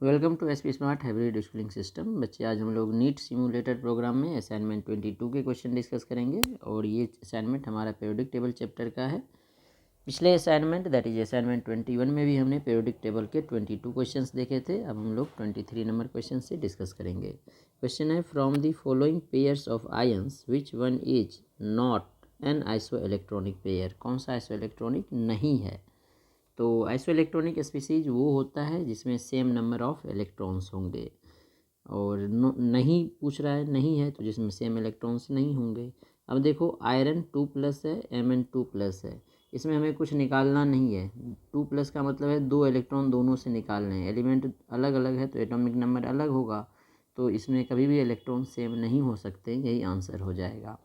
Welcome to SP smart hybrid schooling system. बच्चे, आज हम लोग नीट सिमुलेटर प्रोग्राम में असाइनमेंट 22 के क्वेश्चन डिस्कस करेंगे और ये असाइनमेंट हमारा पीरियोडिक टेबल चैप्टर का है। पिछले असाइनमेंट दैट इज असाइनमेंट 21 में भी हमने पीरियोडिक टेबल के 22 क्वेश्चंस देखे थे। अब हम लोग 23 नंबर क्वेश्चन से डिस्कस करेंगे। क्वेश्चन है, from the following pairs of ions which one is not an iso electronic pair. कौन सा आइसो इलेक्ट्रॉनिक नहीं है? तो आइसो इलेक्ट्रॉनिक स्पीसीज वो होता है जिसमें सेम नंबर ऑफ इलेक्ट्रॉन्स होंगे, और नहीं पूछ रहा है, नहीं है तो जिसमें सेम इलेक्ट्रॉन्स नहीं होंगे। अब देखो, आयरन 2+ है, Mn2+ है, इसमें हमें कुछ निकालना नहीं है। 2+ का मतलब है 2 इलेक्ट्रॉन दोनों से निकालने हैं। एलिमेंट अलग अलग है तो एटॉमिक नंबर अलग होगा, तो इसमें कभी भी इलेक्ट्रॉन सेम नहीं हो सकते। यही आंसर हो जाएगा।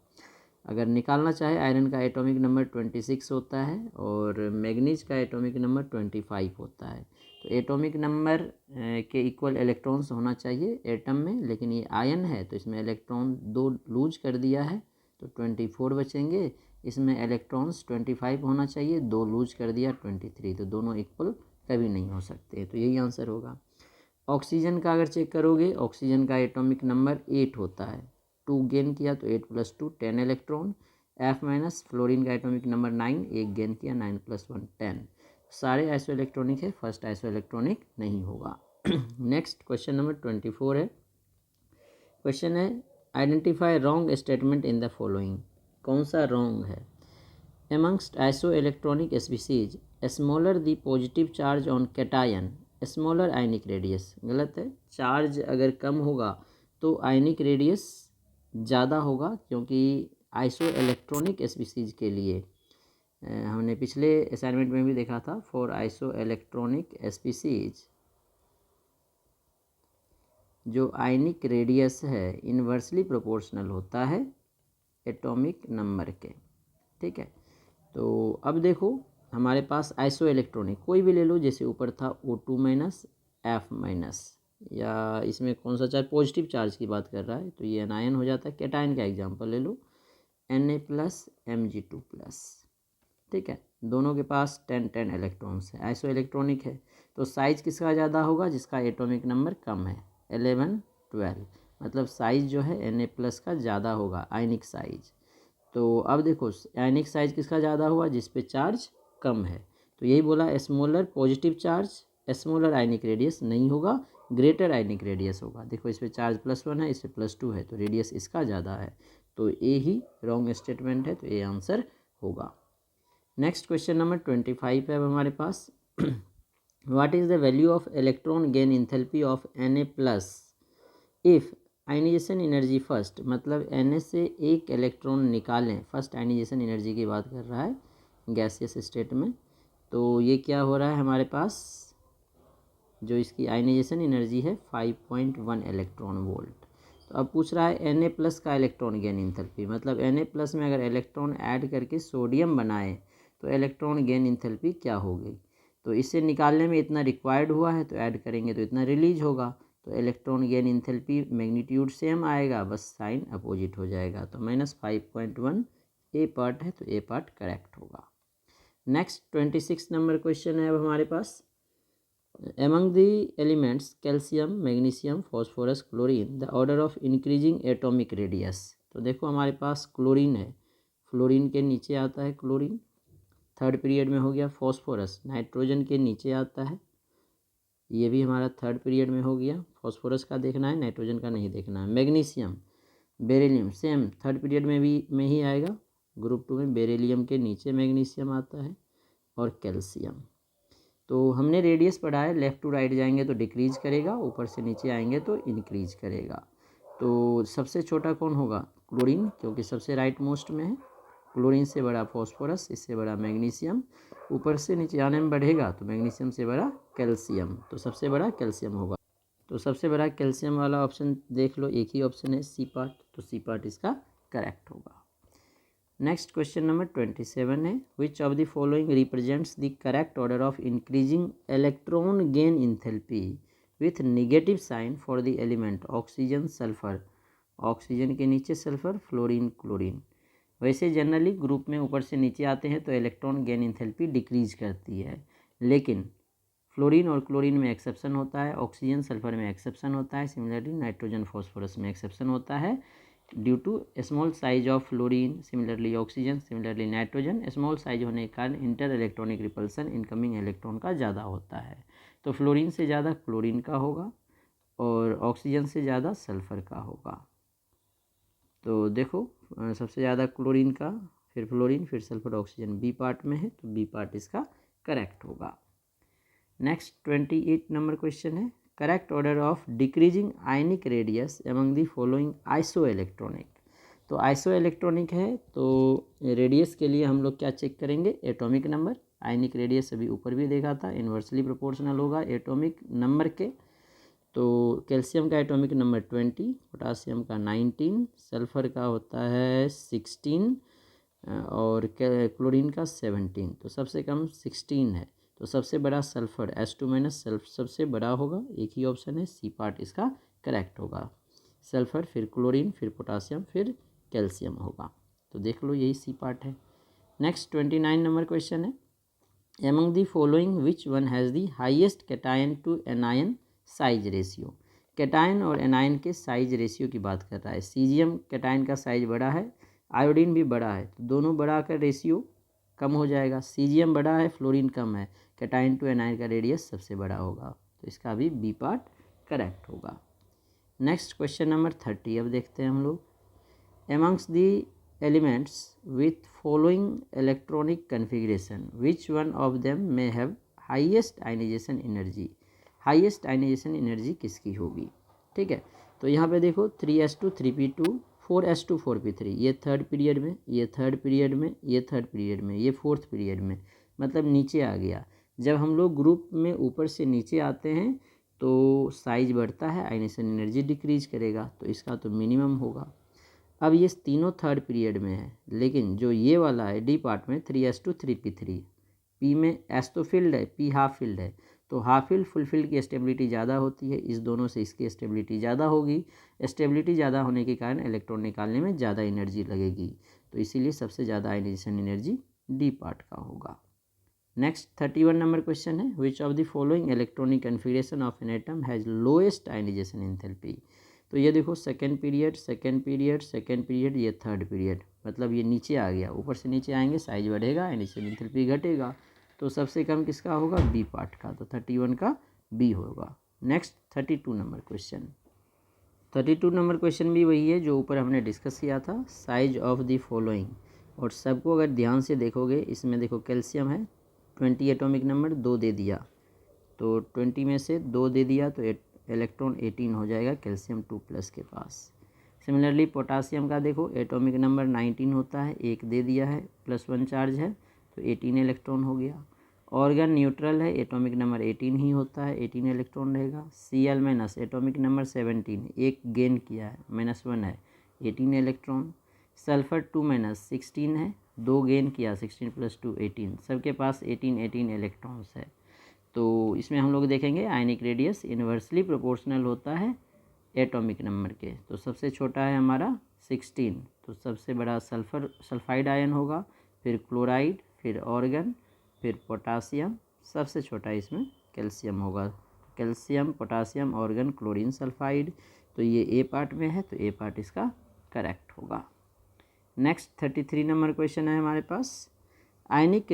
अगर निकालना चाहे, आयरन का एटॉमिक नंबर 26 होता है और मैग्नीज का एटॉमिक नंबर 25 होता है। तो एटॉमिक नंबर के इक्वल इलेक्ट्रॉन्स होना चाहिए एटम में, लेकिन ये आयन है तो इसमें इलेक्ट्रॉन 2 लूज कर दिया है तो 24 बचेंगे। इसमें इलेक्ट्रॉन्स 25 होना चाहिए, 2 लूज कर दिया 23, तो दोनों इक्वल कभी नहीं हो सकते। तो यही आंसर होगा। ऑक्सीजन का अगर चेक करोगे, ऑक्सीजन का एटॉमिक नंबर 8 होता है। 2 गेन किया तो 8 + 2 10 इलेक्ट्रॉन। F-। फ्लोरीन का एटॉमिक नंबर 9, 1 गेन किया 9 + 1 10। सारे आइसो इलेक्ट्रॉनिक है, फर्स्ट आइसो इलेक्ट्रॉनिक नहीं होगा। नेक्स्ट क्वेश्चन नंबर 24 है। क्वेश्चन है, identify wrong statement in the following. कौन सा रॉन्ग है? Amongst isoelectronic species, smaller the positive charge on cation, smaller ionic radius। गलत है। चार्ज अगर कम होगा तो आयनिक रेडियस ज़्यादा होगा, क्योंकि आइसो इलेक्ट्रॉनिक स्पीसीज के लिए हमने पिछले असाइनमेंट में भी देखा था। फॉर आइसो इलेक्ट्रॉनिक स्पीसीज जो आयनिक रेडियस है इन्वर्सली प्रोपोर्शनल होता है एटॉमिक नंबर के। ठीक है, तो अब देखो, हमारे पास आइसो इलेक्ट्रॉनिक कोई भी ले लो, जैसे ऊपर था O2-, F-, या इसमें कौन सा चार्ज, पॉजिटिव चार्ज की बात कर रहा है तो ये एनायन हो जाता है। कैटायन का एग्जांपल ले लो, Na+, Mg2+। ठीक है, दोनों के पास 10 इलेक्ट्रॉन्स है, आइसो इलेक्ट्रॉनिक है। तो साइज किसका ज़्यादा होगा? जिसका एटॉमिक नंबर कम है, 11 12, मतलब साइज जो है Na+ का ज़्यादा होगा, आयनिक साइज। तो अब देखो, आयनिक साइज किसका ज़्यादा हुआ? जिस पे चार्ज कम है। तो यही बोला, smaller positive charge, smaller ionic radius नहीं होगा, ग्रेटर आयनिक रेडियस होगा। देखो, इस पे चार्ज +1 है, इस पे +2 है, तो रेडियस इसका ज़्यादा है। तो ये ही रॉन्ग स्टेटमेंट है, तो ये आंसर होगा। नेक्स्ट क्वेश्चन नंबर 25 है अब हमारे पास। What is the value of electron gain enthalpy of Na+ if ionization energy first, मतलब Na से एक इलेक्ट्रॉन निकालें, फर्स्ट आयनाइजेशन एनर्जी की बात कर रहा है गैसियस स्टेट में। तो ये क्या हो रहा है हमारे पास, जो इसकी आयनाइजेशन एनर्जी है 5.1 इलेक्ट्रॉन वोल्ट। तो अब पूछ रहा है Na+ का इलेक्ट्रॉन गेन इंथैल्पी, मतलब Na+ में अगर इलेक्ट्रॉन ऐड करके सोडियम बनाए तो इलेक्ट्रॉन गेन इंथैल्पी क्या होगी। तो इसे निकालने में इतना रिक्वायर्ड हुआ है, तो ऐड करेंगे तो इतना रिलीज होगा। तो electron gain enthalpy magnitude same आएगा, बस साइन अपोजिट हो जाएगा। तो -5.1 ए पार्ट है, तो ए पार्ट करेक्ट होगा। नेक्स्ट 26 नंबर क्वेश्चन है अब हमारे पास। Among the elements calcium, magnesium, phosphorus, chlorine, the order of increasing atomic radius. तो देखो, हमारे पास क्लोरीन है, फ्लोरीन के नीचे आता है क्लोरीन, थर्ड पीरियड में हो गया। फॉस्फोरस नाइट्रोजन के नीचे आता है, ये भी हमारा थर्ड पीरियड में हो गया। फॉस्फोरस का देखना है, नाइट्रोजन का नहीं देखना है। Magnesium, beryllium, same third period में ही आएगा। ग्रुप 2 में बेरिलियम के नीचे मैग्नीशियम आता है। और कैल्शियम, तो हमने रेडियस पढ़ा है, लेफ़्ट टू राइट जाएंगे तो डिक्रीज करेगा, ऊपर से नीचे आएंगे तो इंक्रीज करेगा। तो सबसे छोटा कौन होगा? क्लोरीन, क्योंकि सबसे राइट मोस्ट में है। क्लोरीन से बड़ा फॉस्फोरस, इससे बड़ा मैग्नीशियम, ऊपर से नीचे आने में बढ़ेगा तो मैग्नीशियम से बड़ा कैल्शियम, तो सबसे बड़ा कैल्शियम होगा। तो सबसे बड़ा कैल्शियम वाला ऑप्शन देख लो, एक ही ऑप्शन है सी पार्ट, तो सी पार्ट इसका करेक्ट होगा। नेक्स्ट क्वेश्चन नंबर 27 है, which of the following represents the correct order of increasing electron gain enthalpy with negative sign for the element oxygen, sulphur. Oxygen के नीचे sulphur, fluorine, chlorine. वैसे generally group में ऊपर से नीचे आते हैं तो इलेक्ट्रॉन गेन इंथैल्पी डिक्रीज करती है, लेकिन फ्लोरीन और क्लोरीन में एक्सेप्शन होता है, ऑक्सीजन सल्फर में एक्सेप्शन होता है, सिमिलरली नाइट्रोजन फॉस्फोरस में एक्सेप्शन होता है due to small size of fluorine, similarly oxygen, similarly nitrogen. Small size होने के कारण inter electronic repulsion incoming electron का ज़्यादा होता है। तो फ्लोरीन से ज़्यादा क्लोरीन का होगा और ऑक्सीजन से ज़्यादा सल्फर का होगा। तो देखो सबसे ज़्यादा क्लोरीन का, फिर फ्लोरीन, फिर सल्फर, ऑक्सीजन बी पार्ट में है, तो बी पार्ट इसका करेक्ट होगा। नेक्स्ट 28 नंबर क्वेश्चन है, correct order of decreasing ionic radius among the following iso electronic. तो आइसो इलेक्ट्रॉनिक है तो रेडियस के लिए हम लोग क्या चेक करेंगे, एटॉमिक नंबर। आयनिक रेडियस अभी ऊपर भी देखा था, इन्वर्सली प्रोपोर्शनल होगा एटॉमिक नंबर के। तो कैल्शियम का एटॉमिक नंबर 20, पोटासियम का 19, सल्फर का होता है 16 और क्लोरीन का 17। तो सबसे कम 16 है, तो सबसे बड़ा सल्फर S2 माइनस सबसे बड़ा होगा। एक ही ऑप्शन है, सी पार्ट इसका करेक्ट होगा। सल्फर, फिर क्लोरीन, फिर पोटासियम, फिर कैल्शियम होगा। तो देख लो यही सी पार्ट है। नेक्स्ट 29 नंबर क्वेश्चन है, among the following which one has the highest cation to anion size ratio. Cation और एनायन के साइज रेशियो की बात कर रहा है। सीजियम कैटायन का साइज बड़ा है, आयोडीन भी बड़ा है, तो दोनों बड़ा कर रेशियो कम हो जाएगा। सीजियम बड़ा है, फ्लोरीन कम है, कैटायन टू एनायन का रेडियस सबसे बड़ा होगा, तो इसका भी बी पार्ट करेक्ट होगा। नेक्स्ट क्वेश्चन नंबर 30 अब देखते हैं हम लोग, amongst the elements with following electronic configuration which one of them may have highest ionisation energy. Highest ionisation energy किसकी होगी, ठीक है। तो यहाँ पे देखो 3s2 3p2 4s2 4p3, ये थर्ड पीरियड में, ये थर्ड पीरियड में, ये थर्ड पीरियड में, ये फोर्थ पीरियड में, मतलब नीचे आ गया। जब हम लोग ग्रुप में ऊपर से नीचे आते हैं तो साइज बढ़ता है, आयनाइजेशन एनर्जी डिक्रीज करेगा, तो इसका तो मिनिमम होगा। अब ये तीनों थर्ड पीरियड में है, लेकिन जो ये वाला है डी पार्ट में 3s2 3p3, पी में एस तो फील्ड है, पी हाफ फील्ड है, तो हाफ फील्ड फुल फील्ड की स्टेबिलिटी ज़्यादा होती है, इस दोनों से इसकी स्टेबिलिटी ज़्यादा होगी। स्टेबिलिटी ज़्यादा होने के कारण इलेक्ट्रॉन निकालने में ज़्यादा एनर्जी लगेगी, तो इसीलिए सबसे ज़्यादा आयनाइजेशन एनर्जी डी पार्ट का होगा। नेक्स्ट 31 नंबर क्वेश्चन है, which of the following electronic configuration of an atom has lowest ionisation enthalpy. तो ये देखो second period, second period, second period, ये थर्ड पीरियड, मतलब ये नीचे आ गया। ऊपर से नीचे आएंगे साइज बढ़ेगा, आयनाइजेशन एंथैल्पी घटेगा, तो सबसे कम किसका होगा, बी पार्ट का, तो 31 का बी होगा। Next 32 number question, 32 number question भी वही है जो ऊपर हमने डिस्कस किया था, साइज ऑफ द फॉलोइंग। और सबको अगर ध्यान से देखोगे, इसमें देखो कैल्शियम है 20 एटॉमिक नंबर, 2 दे दिया, तो 20 में से 2 दे दिया तो इलेक्ट्रॉन 18 हो जाएगा कैल्शियम 2+ के पास। सिमिलरली पोटासियम का देखो एटॉमिक नंबर 19 होता है, 1 दे दिया है, +1 चार्ज है, तो 18 इलेक्ट्रॉन हो गया। ऑर्गन न्यूट्रल है, एटॉमिक नंबर 18 ही होता है, 18 इलेक्ट्रॉन रहेगा। Cl minus atomic number 17, 1 gain किया है, -1 है, 18 इलेक्ट्रॉन। सल्फर 2 माइनस 16 है, 2 गेन किया, 16 + 2 18, सबके पास 18 इलेक्ट्रॉन्स है। तो इसमें हम लोग देखेंगे आयनिक रेडियस इन्वर्सली प्रोपोर्शनल होता है एटॉमिक नंबर के। तो सबसे छोटा है हमारा 16, तो सबसे बड़ा सल्फाइड आयन होगा, फिर क्लोराइड, फिर ऑर्गन, फिर पोटासियम, सबसे छोटा इसमें कैल्शियम होगा। Calcium, potassium, organ, chlorine, sulphide, तो ये ए पार्ट में है, तो ए पार्ट इसका करेक्ट होगा। नेक्स्ट 33 नंबर क्वेश्चन है हमारे पास, आयनिक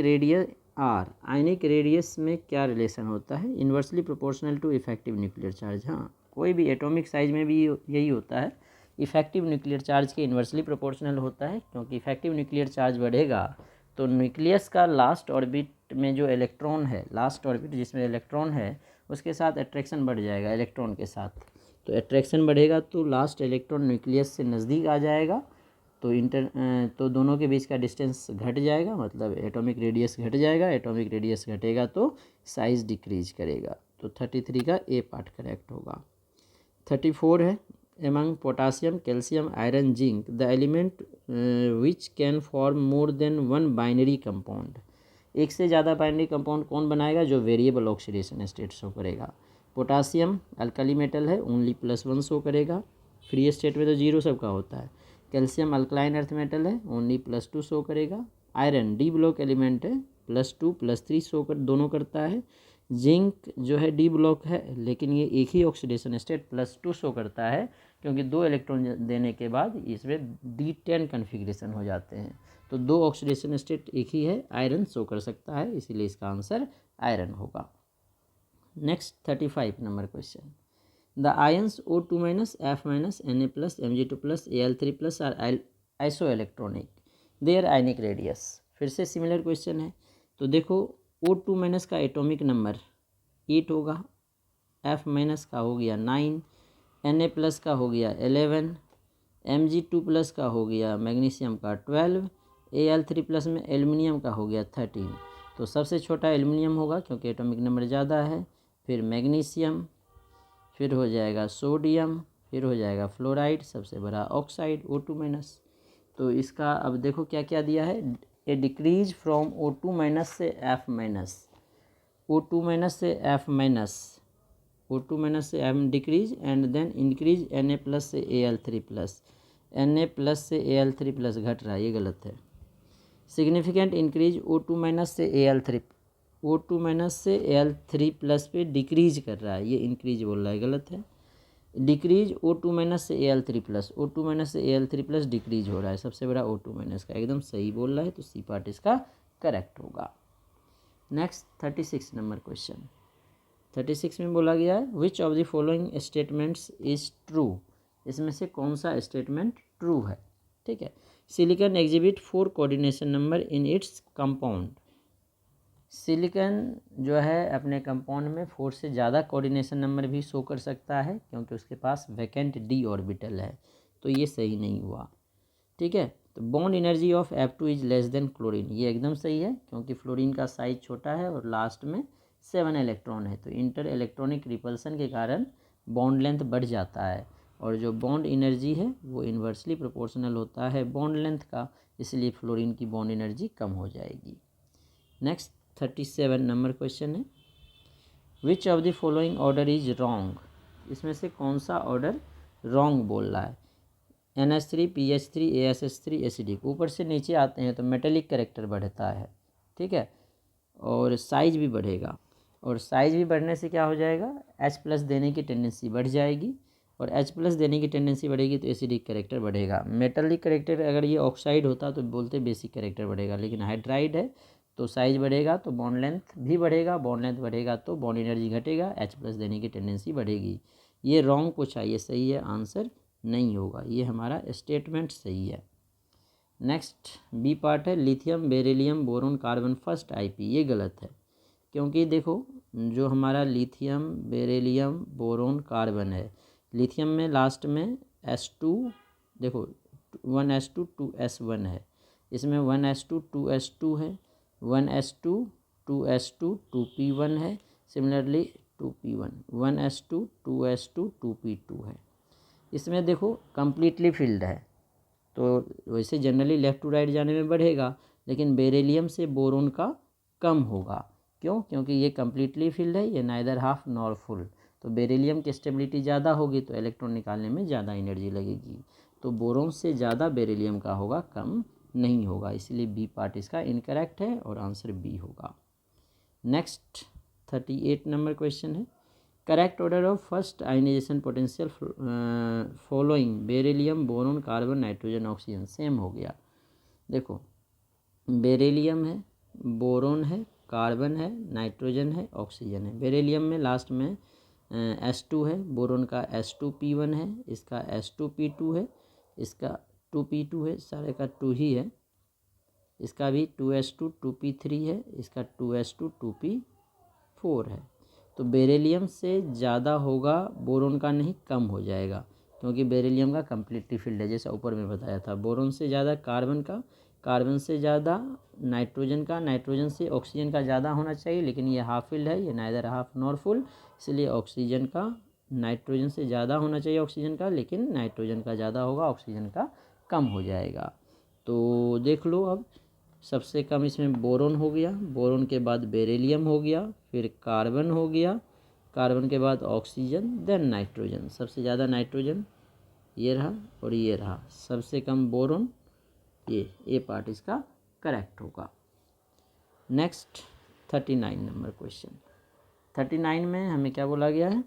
रेडियस में क्या रिलेशन होता है, inversely proportional to effective nuclear charge. हाँ, कोई भी एटॉमिक साइज में भी यही होता है, इफेक्टिव न्यूक्लियर चार्ज के इन्वर्सली प्रोपोर्शनल होता है, क्योंकि इफेक्टिव न्यूक्लियर चार्ज बढ़ेगा तो न्यूक्लियस का लास्ट ऑर्बिट में जो इलेक्ट्रॉन है, लास्ट ऑर्बिट जिसमें इलेक्ट्रॉन है, उसके साथ अट्रैक्शन बढ़ जाएगा इलेक्ट्रॉन के साथ। तो अट्रैक्शन बढ़ेगा तो लास्ट इलेक्ट्रॉन न्यूक्लियस से नज़दीक आ जाएगा, तो दोनों के बीच का डिस्टेंस घट जाएगा, मतलब एटॉमिक रेडियस घट जाएगा। एटॉमिक रेडियस घटेगा तो साइज़ डिक्रीज करेगा, तो 33 का ए पार्ट करेक्ट होगा। 34 है, among potassium, calcium, iron, zinc the element which can form more than 1 binary compound. एक से ज़्यादा बाइनरी कंपाउंड कौन बनाएगा, जो वेरिएबल ऑक्सीडेशन स्टेट शो करेगा। पोटासियम अल्कली मेटल है, ओनली +1 शो करेगा, फ्री स्टेट में तो 0 सबका होता है। कैल्शियम अल्कलाइन अर्थ मेटल है, ओनली +2 शो करेगा। आयरन डी ब्लॉक एलिमेंट है, +2 +3 शो कर दोनों करता है। जिंक जो है डी ब्लॉक है, लेकिन ये एक ही ऑक्सीडेशन स्टेट +2 शो करता है, क्योंकि 2 इलेक्ट्रॉन देने के बाद इसमें D10 कन्फिग्रेशन हो जाते हैं। तो 2 ऑक्सीडेशन स्टेट एक ही है, आयरन शो कर सकता है, इसीलिए इसका आंसर आयरन होगा। Next 35 number question, the ions O2- F- Na+, Mg2+, Al3+ are isoelectronic, their ionic radius. फिर से सिमिलर क्वेश्चन है। तो देखो O2- का एटॉमिक नंबर 8 होगा, F- का हो गया 9, Na+ का हो गया 11, Mg2+ का हो गया मैग्नीशियम का 12, Al3+ में एल्युमिनियम का हो गया 13। तो सबसे छोटा एल्युमिनियम होगा क्योंकि एटॉमिक नंबर ज़्यादा है, फिर मैग्नीशियम, फिर हो जाएगा सोडियम, फिर हो जाएगा फ्लोराइड, सबसे बड़ा ऑक्साइड O2-। तो इसका अब देखो क्या क्या दिया है, ए डिक्रीज फ्रॉम O2- से F-, O2- से F-, O2- से M decrease and then increase Na+ से Al3+, Na+ से Al3+ घट रहा है, ये गलत है। सिग्निफिकेंट इंक्रीज O2- से Al3, O2- से Al3+ पे डिक्रीज कर रहा है, ये इंक्रीज बोल रहा है, गलत है। डिक्रीज O2- से Al3+, O2- से Al3+ डिक्रीज हो रहा है, सबसे बड़ा O2- का, एकदम सही बोल रहा है, तो सी पार्ट इसका करेक्ट होगा। नेक्स्ट 36 नंबर क्वेश्चन, 36 में बोला गया है which of the following statements is true, इसमें से कौन सा स्टेटमेंट ट्रू है। ठीक है, silicon exhibit 4 coordination number in its compound, silicon जो है अपने कंपाउंड में 4 से ज़्यादा कोऑर्डिनेशन नंबर भी शो कर सकता है, क्योंकि उसके पास वैकेंट d ऑर्बिटल है, तो ये सही नहीं हुआ। ठीक है, तो bond energy of F2 is less than chlorine, ये एकदम सही है, क्योंकि फ्लोरीन का साइज छोटा है और लास्ट में 7 इलेक्ट्रॉन है, तो इंटर इलेक्ट्रॉनिक रिपल्सन के कारण बॉन्ड लेंथ बढ़ जाता है, और जो बॉन्ड एनर्जी है वो इन्वर्सली प्रोपोर्शनल होता है बॉन्ड लेंथ का, इसलिए फ्लोरीन की बॉन्ड एनर्जी कम हो जाएगी। नेक्स्ट 37 नंबर क्वेश्चन है which of the following order is wrong, इसमें से कौन सा ऑर्डर रॉन्ग बोल रहा है। NH3, PH3, ASH3, एसिडिक, ऊपर से नीचे आते हैं तो मेटेलिक करेक्टर बढ़ता है, ठीक है, और साइज भी बढ़ेगा, और साइज भी बढ़ने से क्या हो जाएगा, H+ देने की टेंडेंसी बढ़ जाएगी, और H+ देने की टेंडेंसी बढ़ेगी तो एसिडिक करेक्टर बढ़ेगा। मेटेलिक करेक्टर अगर ये ऑक्साइड होता तो बोलते बेसिक करेक्टर बढ़ेगा, लेकिन हाइड्राइड है तो साइज बढ़ेगा तो बॉन्ड लेंथ भी बढ़ेगा, बॉन्ड लेंथ बढ़ेगा तो बॉन्ड एनर्जी घटेगा, H+ देने की टेंडेंसी बढ़ेगी। ये रॉन्ग पूछा, ये सही है, आंसर नहीं होगा, ये हमारा स्टेटमेंट सही है। नेक्स्ट बी पार्ट है lithium beryllium boron carbon first IP, ये गलत है, क्योंकि देखो जो हमारा लिथियम बेरिलियम बोरोन कार्बन है, लिथियम में लास्ट में S2, देखो 1s2 2s1 है, इसमें 1s2 2s2 है, 1s2 2s2 2p1 है, similarly 2p1 1s2 2s2 2p2 है। इसमें देखो कम्प्लीटली फिल्ड है, तो वैसे जनरली लेफ़्ट टू राइट जाने में बढ़ेगा, लेकिन बेरिलियम से बोरोन का कम होगा, क्यों, क्योंकि ये कम्प्लीटली फिल्ड है, ये नाइदर हाफ नॉर फुल, तो बेरिलियम की स्टेबिलिटी ज़्यादा होगी तो इलेक्ट्रॉन निकालने में ज़्यादा एनर्जी लगेगी, तो बोरोन से ज़्यादा बेरिलियम का होगा, कम नहीं होगा, इसलिए बी पार्ट इसका इनकरेक्ट है और आंसर बी होगा। नेक्स्ट 38 नंबर क्वेश्चन है correct order of first ionization potential following beryllium boron carbon nitrogen oxygen, same हो गया। देखो बेरिलियम है, बोरोन है, कार्बन है, नाइट्रोजन है, ऑक्सीजन है। बेरिलियम में लास्ट में S2 है, बोरोन का S2p1 है, इसका S2p2 है, इसका 2p2 है, सारे का 2 ही है, इसका भी 2s2 2p3 है, इसका 2s2 2p4 है। तो बेरिलियम से ज़्यादा होगा, बोरोन का नहीं, कम हो जाएगा, क्योंकि बेरिलियम का कम्प्लीटली फिल्ड है, जैसा ऊपर में बताया था। बोरोन से ज़्यादा कार्बन का, कार्बन से ज़्यादा नाइट्रोजन का, नाइट्रोजन से ऑक्सीजन का ज़्यादा होना चाहिए, लेकिन ये हाफ फिल्ड है, ये नाइदर हाफ नॉर फुल, इसलिए ऑक्सीजन का नाइट्रोजन से ज़्यादा होना चाहिए ऑक्सीजन का, लेकिन नाइट्रोजन का ज़्यादा होगा, ऑक्सीजन का कम हो जाएगा। तो देख लो अब सबसे कम इसमें बोरोन हो गया, बोरोन के बाद बेरिलियम हो गया, फिर कार्बन हो गया, कार्बन के बाद ऑक्सीजन, देन नाइट्रोजन, सबसे ज़्यादा नाइट्रोजन ये रहा और ये रहा, सबसे कम बोरोन, ये पार्ट इसका करेक्ट होगा। नेक्स्ट 39 नंबर क्वेश्चन 39 में हमें क्या बोला गया है,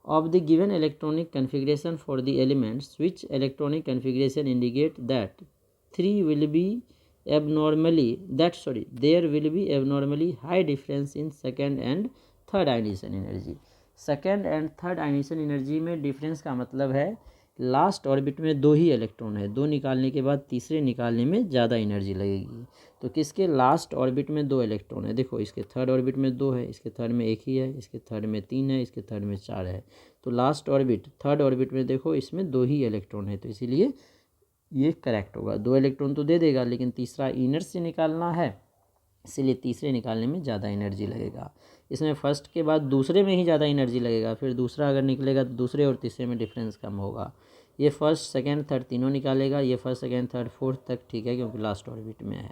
of the given electronic configuration for the elements, which electronic configuration indicate that there will be abnormally high difference in second and third ionization energy। Second and third ionization energy में difference का मतलब है last orbit में 2 ही electron है, 2 निकालने के बाद तीसरे निकालने में ज़्यादा एनर्जी लगेगी। तो किसके लास्ट ऑर्बिट में 2 इलेक्ट्रॉन है, देखो इसके थर्ड ऑर्बिट में 2 है, इसके थर्ड में 1 ही है, इसके थर्ड में 3 है, इसके थर्ड में 4 है। तो लास्ट ऑर्बिट थर्ड ऑर्बिट में देखो इसमें 2 ही इलेक्ट्रॉन है, तो इसीलिए ये करेक्ट होगा। 2 इलेक्ट्रॉन तो दे देगा लेकिन तीसरा इनर से निकालना है, इसीलिए तीसरे निकालने में ज़्यादा एनर्जी लगेगा। इसमें फर्स्ट के बाद दूसरे में ही ज़्यादा एनर्जी लगेगा, फिर दूसरा अगर निकलेगा तो दूसरे और तीसरे में डिफरेंस कम होगा। ये फर्स्ट सेकेंड थर्ड तीनों निकालेगा, ये फर्स्ट सेकेंड थर्ड फोर्थ तक ठीक है क्योंकि लास्ट ऑर्बिट में है।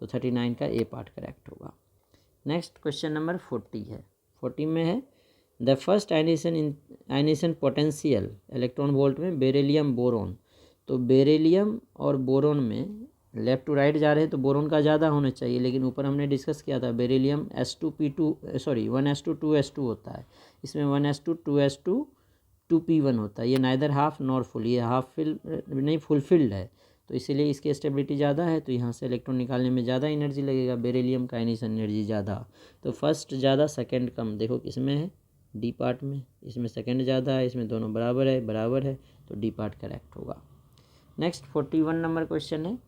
तो 39 का ए पार्ट करेक्ट होगा। नेक्स्ट क्वेश्चन नंबर 40 है। 40 में है the first ionisation potential electron volt में बेरिलियम बोरोन। तो बेरिलियम और बोरोन में लेफ़्ट टू राइट जा रहे हैं तो बोरोन का ज़्यादा होना चाहिए, लेकिन ऊपर हमने डिस्कस किया था बेरिलियम 1s2 होता है, इसमें 1s2 2s2 2p1 होता है। ये नाइदर हाफ नॉर फुल, ये हाफ फिल नहीं फुलफिल्ड है, तो इसीलिए इसकी स्टेबिलिटी ज़्यादा है, तो यहाँ से इलेक्ट्रॉन निकालने में ज़्यादा एनर्जी लगेगा। बेरिलियम का आयनिशन एनर्जी ज़्यादा, तो फर्स्ट ज़्यादा सेकेंड कम। देखो किसमें है, डी पार्ट में, इसमें सेकेंड ज़्यादा है, इसमें दोनों बराबर है, तो डी पार्ट करेक्ट होगा। नेक्स्ट 41 नंबर क्वेश्चन है।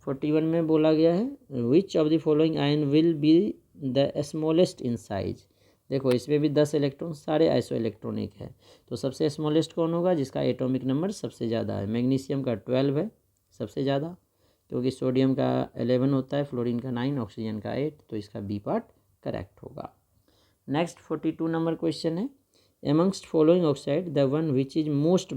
41 में बोला गया है which of the following ion will be the smallest in size. देखो इसमें भी 10 इलेक्ट्रॉन, सारे आइसो इलेक्ट्रॉनिक है, तो सबसे स्मॉलेस्ट कौन होगा, जिसका एटॉमिक नंबर सबसे ज़्यादा है। मैग्नीशियम का 12 है सबसे ज़्यादा, क्योंकि सोडियम का 11 होता है, फ्लोरीन का 9, ऑक्सीजन का 8, तो इसका बी पार्ट करेक्ट होगा। नेक्स्ट 42 नंबर क्वेश्चन है amongst following oxide the one which is most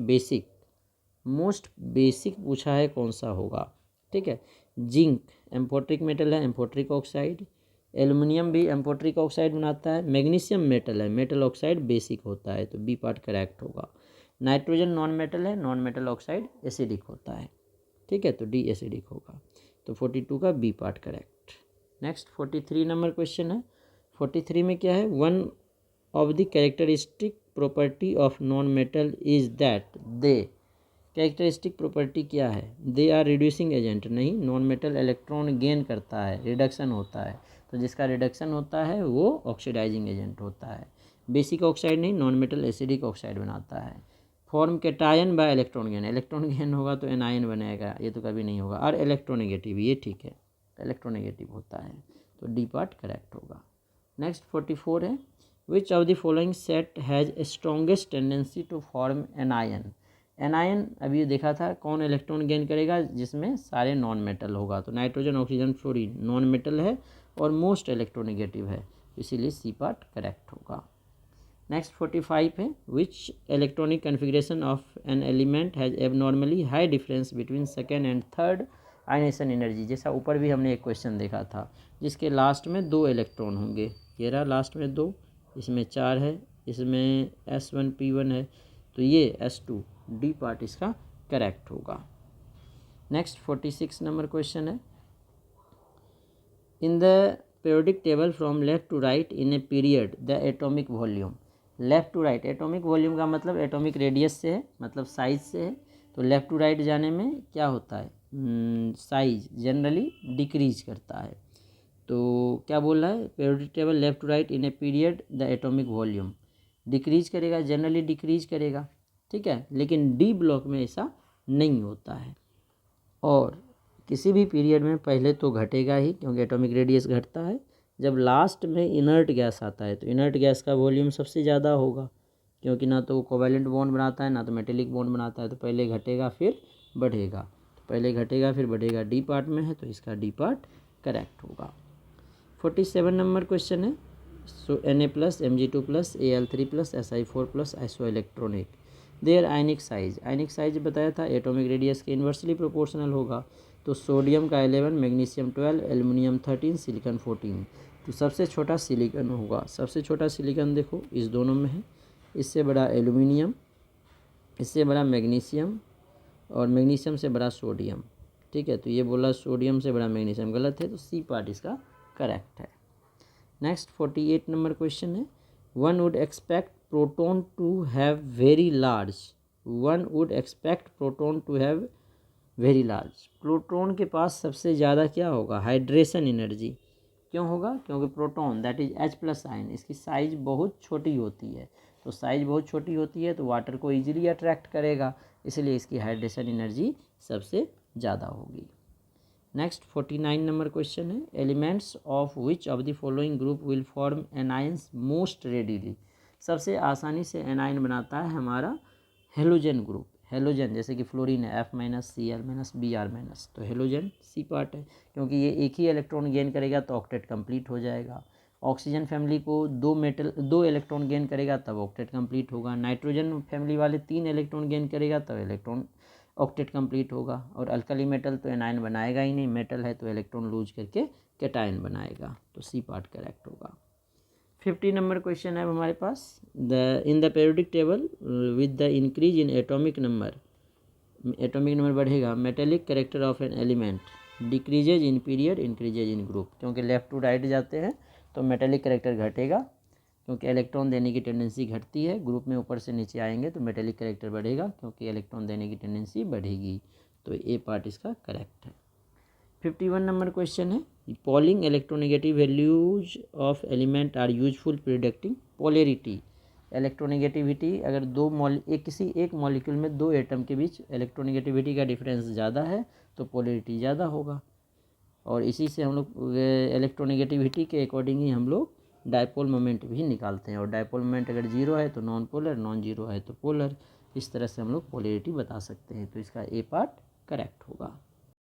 basic पूछा है, कौन सा होगा, ठीक है। जिंक एम्फोट्रिक मेटल है, एम्फोट्रिक ऑक्साइड। एल्युमिनियम भी एम्फोट्रिक ऑक्साइड बनाता है। मैग्नीशियम मेटल है, मेटल ऑक्साइड बेसिक होता है, तो बी पार्ट करेक्ट होगा। नाइट्रोजन नॉन मेटल है, नॉन मेटल ऑक्साइड एसिडिक होता है, ठीक है, तो डी एसिडिक होगा। तो 42 का B part correct. Next 43 number question है। 43 में क्या है, one of the characteristic property of non metal is that they. Characteristic property क्या है, दे आर रिड्यूसिंग एजेंट। नहीं, नॉन मेटल इलेक्ट्रॉन गेन करता है, रिडक्शन होता है, तो जिसका रिडक्शन होता है वो ऑक्सीडाइजिंग एजेंट होता है। बेसिक ऑक्साइड नहीं, नॉन मेटल एसिडिक ऑक्साइड बनाता है। Form cation bye electron gain, electron gain होगा तो एनायन बनेगा, ये तो कभी नहीं होगा। और इलेक्ट्रोनेगेटिव, ये ठीक है, इलेक्ट्रोनेगेटिव होता है, तो डी पार्ट करेक्ट होगा। नेक्स्ट 44 है which of the following set has strongest tendency to form anion. Anion अभी देखा था कौन इलेक्ट्रॉन गेन करेगा, जिसमें सारे नॉन मेटल होगा, तो nitrogen oxygen fluorine non metal है और मोस्ट इलेक्ट्रोनेगेटिव है, इसीलिए सी पार्ट करेक्ट होगा। नेक्स्ट 45 है विच electronic configuration of an element has abnormally high difference between second and third ionisation energy. जैसा ऊपर भी हमने एक क्वेश्चन देखा था, जिसके लास्ट में 2 इलेक्ट्रॉन होंगे, ये रहा लास्ट में 2, इसमें 4 है, इसमें S1P1 है, तो ये S2, डी पार्ट इसका करेक्ट होगा। नेक्स्ट 46 नंबर क्वेश्चन है in the periodic table from left to right in a period the atomic volume. Left to right, atomic volume का मतलब एटॉमिक रेडियस से है, मतलब साइज से है, तो लेफ्ट टू राइट जाने में क्या होता है, साइज जनरली डिक्रीज करता है। तो क्या बोल रहा है, periodic table left to right in a period the atomic volume decrease करेगा, जनरली डिक्रीज करेगा, ठीक है, लेकिन डी ब्लॉक में ऐसा नहीं होता है। और किसी भी पीरियड में पहले तो घटेगा ही, क्योंकि एटॉमिक रेडियस घटता है। जब लास्ट में इनर्ट गैस आता है तो इनर्ट गैस का वॉल्यूम सबसे ज़्यादा होगा, क्योंकि ना तो वो कोवैलेंट बॉन्ड बनाता है ना तो मेटेलिक बॉन्ड बनाता है, तो पहले घटेगा फिर बढ़ेगा, तो पहले घटेगा फिर बढ़ेगा, डी पार्ट में है, तो इसका डी पार्ट करेक्ट होगा। 47 नंबर क्वेश्चन है Na+Mg2+ Al3+ Si4+ isoelectronic their ionic size बताया था, एटॉमिक रेडियस के इन्वर्सली प्रोपोर्शनल होगा। तो सोडियम का 11, मैग्नीशियम 12, एल्युमिनियम 13, सिलिकॉन 14, तो सबसे छोटा सिलिकॉन होगा। सबसे छोटा सिलिकॉन देखो इस दोनों में है, इससे बड़ा एल्युमिनियम, इससे बड़ा मैग्नीशियम, और मैग्नीशियम से बड़ा सोडियम, ठीक है, तो ये बोला सोडियम से बड़ा मैग्नीशियम, गलत है, तो सी पार्ट इसका करेक्ट है। नेक्स्ट 48 नंबर क्वेश्चन है, one would expect proton to have very large, one would expect proton to have very large, proton के पास सबसे ज़्यादा क्या होगा, हाइड्रेशन एनर्जी। क्यों होगा, क्योंकि proton that is H plus ion, इसकी साइज बहुत छोटी होती है, तो साइज बहुत छोटी होती है तो वाटर को इजीली अट्रैक्ट करेगा, इसलिए इसकी हाइड्रेशन एनर्जी सबसे ज़्यादा होगी। नेक्स्ट 49 नंबर क्वेश्चन है, elements of which of the following group will form anions most readily, सबसे आसानी से एनायन बनाता है हमारा हेलोजन ग्रुप। हेलोजन जैसे कि फ्लोरीन है F-Cl-Br-, तो हेलोजन सी पार्ट है, क्योंकि ये एक ही इलेक्ट्रॉन गेन करेगा तो ऑक्टेट कंप्लीट हो जाएगा। ऑक्सीजन फैमिली को दो इलेक्ट्रॉन गेन करेगा तब ऑक्टेट कंप्लीट होगा। नाइट्रोजन फैमिली वाले 3 इलेक्ट्रॉन गेन करेगा तब इलेक्ट्रॉन ऑक्टेट कंप्लीट होगा। और अल्कली मेटल तो एनायन बनाएगा ही नहीं, मेटल है तो इलेक्ट्रॉन लूज करके कैटायन बनाएगा, तो सी पार्ट करेक्ट होगा। 50 नंबर क्वेश्चन है हमारे पास, in the periodic table with the increase in atomic number बढ़ेगा, metallic character of an element decreases in period increases in group, क्योंकि लेफ्ट टू राइट जाते हैं तो मेटेलिक कैरेक्टर घटेगा, क्योंकि इलेक्ट्रॉन देने की टेंडेंसी घटती है, ग्रुप में ऊपर से नीचे आएंगे तो मेटेलिक कैरेक्टर बढ़ेगा, क्योंकि इलेक्ट्रॉन देने की टेंडेंसी बढ़ेगी, तो ए पार्ट इसका करेक्ट है। 51 नंबर क्वेश्चन है, Pauling electronegative values of element are useful predicting polarity, electronegativity अगर किसी एक मॉलिक्यूल में 2 एटम के बीच इलेक्ट्रोनेगेटिविटी का डिफरेंस ज़्यादा है तो पोलैरिटी ज़्यादा होगा, और इसी से हम लोग इलेक्ट्रोनेगेटिविटी के अकॉर्डिंग ही हम लोग डायपोल मोमेंट भी निकालते हैं, और डायपोल मोमेंट अगर जीरो है तो नॉन पोलर, नॉन जीरो है तो पोलर, इस तरह से हम लोग पोलैरिटी बता सकते हैं, तो इसका ए पार्ट करेक्ट होगा।